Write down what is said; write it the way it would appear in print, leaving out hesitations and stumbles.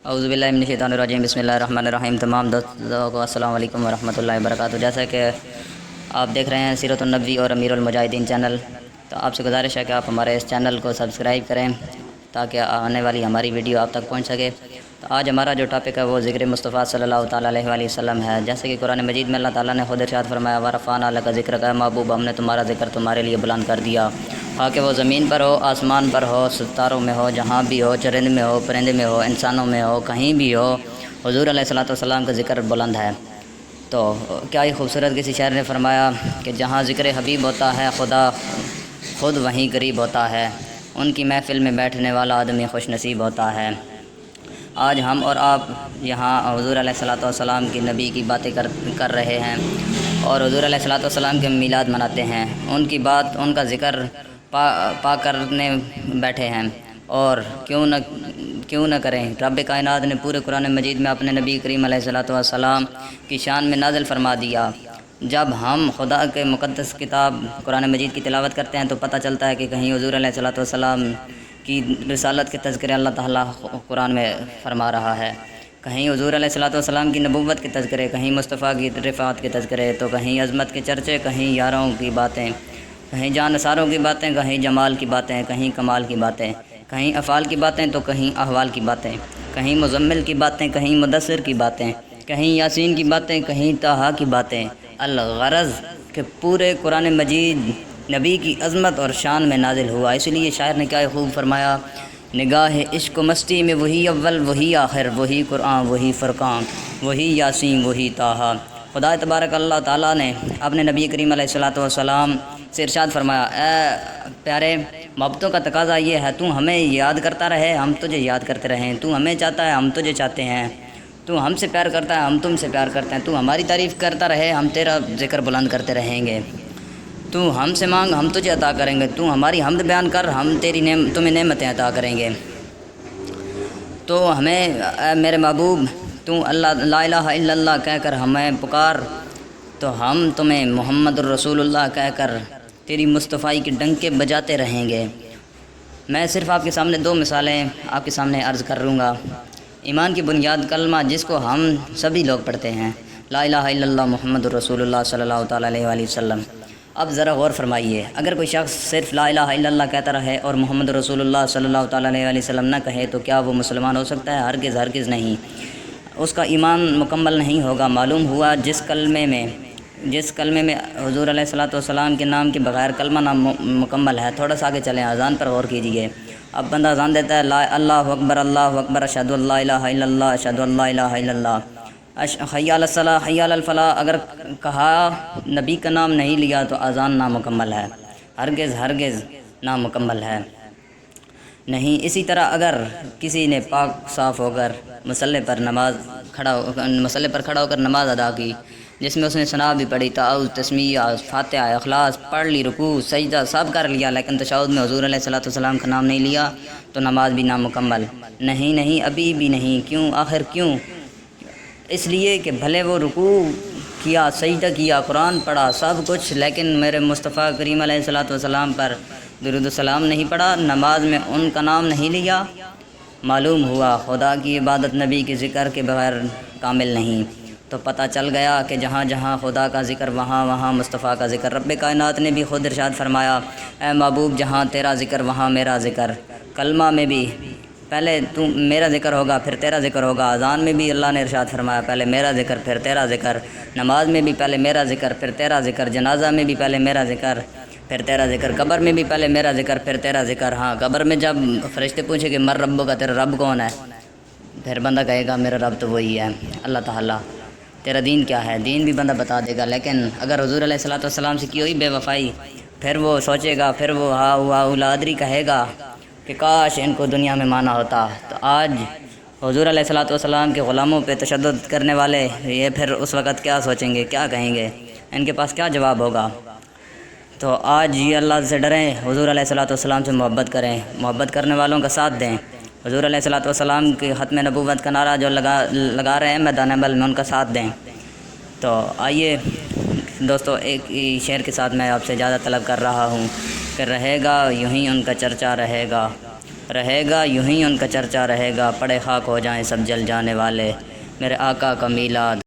اعوذ باللہ من الشیطان الرجیم بسم اللہ الرحمن الرحیم۔ تمام دوستوں کو السلام علیکم ورحمۃ اللہ وبرکاتہ۔ جیسا کہ آپ دیکھ رہے ہیں سیرت النبوی اور امیر المجاہدین چینل، تو آپ سے گزارش ہے کہ آپ ہمارے اس چینل کو سبسکرائب کریں تاکہ آنے والی ہماری ویڈیو آپ تک پہنچ سکے۔ تو آج ہمارا جو ٹاپک ہے وہ ذکر مصطفیٰ صلی اللہ تعالیٰ علیہ وآلہ وسلم ہے۔ جیسے کہ قرآن مجید میں اللہ تعالیٰ نے خود ارشاد فرمایا، وَرَفَعْنَا لَكَ ذِكْرَكَ، محبوب ہم نے تمہارا ذکر تمہارے لیے بلند کر دیا، خواہ کہ وہ زمین پر ہو، آسمان پر ہو، ستاروں میں ہو، جہاں بھی ہو، چرند میں ہو، پرندے میں ہو، انسانوں میں ہو، کہیں بھی ہو، حضور علیہ الصلوۃ والسلام کا ذکر بلند ہے۔ تو کیا ہی خوبصورت کسی شاعر نے فرمایا کہ جہاں ذکر حبیب ہوتا ہے خدا خود وہیں قریب ہوتا ہے، ان کی محفل میں بیٹھنے والا آدمی خوش نصیب ہوتا ہے۔ آج ہم اور آپ یہاں حضور علیہ الصلوۃ والسلام کی نبی کی باتیں کر رہے ہیں اور حضور علیہ الصلوۃ والسلام کے میلاد مناتے ہیں، ان کی بات، ان کا ذکر پا کرنے بیٹھے ہیں، اور کیوں نہ کریں۔ رب کائنات نے پورے قرآن مجید میں اپنے نبی کریم علیہ الصلوۃ والسلام کی شان میں نازل فرما دیا۔ جب ہم خدا کے مقدس کتاب قرآن مجید کی تلاوت کرتے ہیں تو پتہ چلتا ہے کہ کہیں حضور علیہ الصلوۃ والسلام کی رسالت کے تذکرے اللہ تعالیٰ قرآن میں فرما رہا ہے، کہیں حضور علیہ الصلوۃ والسلام کی نبوت کے تذکرے، کہیں مصطفیٰ کی رفعت کے تذکرے، تو کہیں عظمت کے چرچے، کہیں یاروں کی باتیں، کہیں جان نثاروں کی باتیں، کہیں جمال کی باتیں، کہیں کمال کی باتیں، کہیں افعال کی باتیں تو کہیں احوال کی باتیں، کہیں مزمل کی باتیں، کہیں مدثر کی باتیں، کہیں یاسین کی باتیں، کہیں طٰہٰ کی باتیں۔ الغرض کہ پورے قرآن مجید نبی کی عظمت اور شان میں نازل ہوا۔ اس لیے شاعر نے کیا خوب فرمایا، نگاہ عشق و مستی میں وہی اول وہی آخر، وہی قرآن وہی فرقان، وہی یاسین وہی طٰہٰ۔ خدا تبارک اللہ تعالیٰ نے اپنے نبی کریم علیہ الصلوۃ والسلام سے ارشاد فرمایا، اے پیارے، محبتوں کا تقاضا یہ ہے، تو ہمیں یاد کرتا رہے، ہم تجھے یاد کرتے رہیں، تو ہمیں چاہتا ہے، ہم تجھے چاہتے ہیں، تو ہم سے پیار کرتا ہے، ہم تم سے پیار کرتے ہیں، تو ہماری تعریف کرتا رہے، ہم تیرا ذکر بلند کرتے رہیں گے، تو ہم سے مانگ، ہم تجھے عطا کریں گے، تو ہماری حمد بیان کر، ہم تمہیں نعمتیں عطا کریں گے۔ تو ہمیں اے میرے محبوب، تو اللہ لا الہ الا اللہ کہہ کر ہمیں پکار، تو ہم تمہیں محمد الرسول اللہ کہہ کر تیری مصطفیٰ کے ڈنکے بجاتے رہیں گے۔ میں صرف آپ کے سامنے دو مثالیں آپ کے سامنے عرض کر لوں گا۔ ایمان کی بنیاد کلمہ جس کو ہم سبھی لوگ پڑھتے ہیں، لا الہ الا اللہ محمد الرسول اللہ صلی اللہ تعالیٰ علیہ وآلہ وسلم۔ اب ذرا غور فرمائیے، اگر کوئی شخص صرف لا الہ الا اللہ کہتا رہے اور محمد رسول اللہ صلی اللہ تعالیٰ علیہ وآلہ وسلم نہ کہے تو کیا وہ مسلمان ہو سکتا ہے؟ ہرگز نہیں، اس کا ایمان مکمل نہیں ہوگا۔ معلوم ہوا جس کلمے میں حضور علیہ الصلوۃ والسلام کے نام کے بغیر کلمہ نام مکمل ہے۔ تھوڑا سا آگے چلیں، اذان پر غور کیجیے۔ اب بندہ اذان دیتا ہے، اللہ اکبر اشہد ان لا الہ الا اللہ اشہد ان لا الہ الا اللہ، حی علی الصلاۃ حی علی الفلاح، اگر کہا نبی کا نام نہیں لیا تو اذان نامکمل ہے، ہرگز نامکمل ہے نہیں۔ اسی طرح اگر کسی نے پاک صاف ہو کر مصلی پر کھڑا ہو کر نماز ادا کی، جس میں اس نے ثنا بھی پڑھی، تعوذ، تسمیہ، فاتحہ، اخلاص پڑھ لی، رکوع، سجدہ سب کر لیا، لیکن تشہد میں حضور علیہ الصلوۃ والسلام کا نام نہیں لیا تو نماز بھی نامکمل نہیں، ابھی بھی نہیں۔ کیوں؟ آخر کیوں؟ اس لیے کہ بھلے وہ رکوع کیا، سجدہ کیا، قرآن پڑھا، سب کچھ، لیکن میرے مصطفیٰ کریم علیہ الصلوۃ والسلام پر درود السلام نہیں پڑھا، نماز میں ان کا نام نہیں لیا۔ معلوم ہوا خدا کی عبادت نبی کے ذکر کے بغیر کامل نہیں۔ تو پتہ چل گیا کہ جہاں جہاں خدا کا ذکر وہاں وہاں مصطفیٰ کا ذکر۔ رب کائنات نے بھی خود ارشاد فرمایا، اے محبوب جہاں تیرا ذکر وہاں میرا ذکر۔ کلمہ میں بھی پہلے میرا ذکر ہوگا پھر تیرا ذکر ہوگا، اذان میں بھی اللہ نے ارشاد فرمایا پہلے میرا ذکر پھر تیرا ذکر، نماز میں بھی پہلے میرا ذکر پھر تیرا ذکر، جنازہ میں بھی پہلے میرا ذکر پھر تیرا ذکر، قبر میں بھی پہلے میرا ذکر پھر تیرا ذکر۔ ہاں، قبر میں جب فرشتے پوچھیں کہ مر رب کا، تیرا رب کون ہے، پھر بندہ کہے گا میرا رب تو وہی ہے اللہ تعالیٰ۔ تیرا دین کیا ہے؟ دین بھی بندہ بتا دے گا، لیکن اگر حضور علیہ الصلوۃ والسلام سے کی ہوئی بے وفائی، پھر وہ سوچے گا، پھر وہ ہا ہوا اولادری کہے گا کہ کاش ان کو دنیا میں مانا ہوتا۔ تو آج حضور علیہ الصلوۃ والسلام کے غلاموں پہ تشدد کرنے والے یہ پھر اس وقت کیا سوچیں گے، کیا کہیں گے، ان کے پاس کیا جواب ہوگا؟ تو آج یہ اللہ سے ڈریں، حضور علیہ الصلوۃ والسلام سے محبت کریں، محبت کرنے والوں کا ساتھ دیں، حضور علیہ الصلوۃ والسلام کی ختم نبوت کا نعرہ جو لگا رہے ہیں میدان عمل میں، ان کا ساتھ دیں۔ تو آئیے دوستو، ایک شعر کے ساتھ میں آپ سے اجازت طلب کر رہا ہوں کہ رہے گا یوں ہی ان کا چرچا رہے گا، رہے گا یوں ہی ان کا چرچا رہے گا، پڑے خاک ہو جائیں سب جل جانے والے، میرے آقا کا میلاد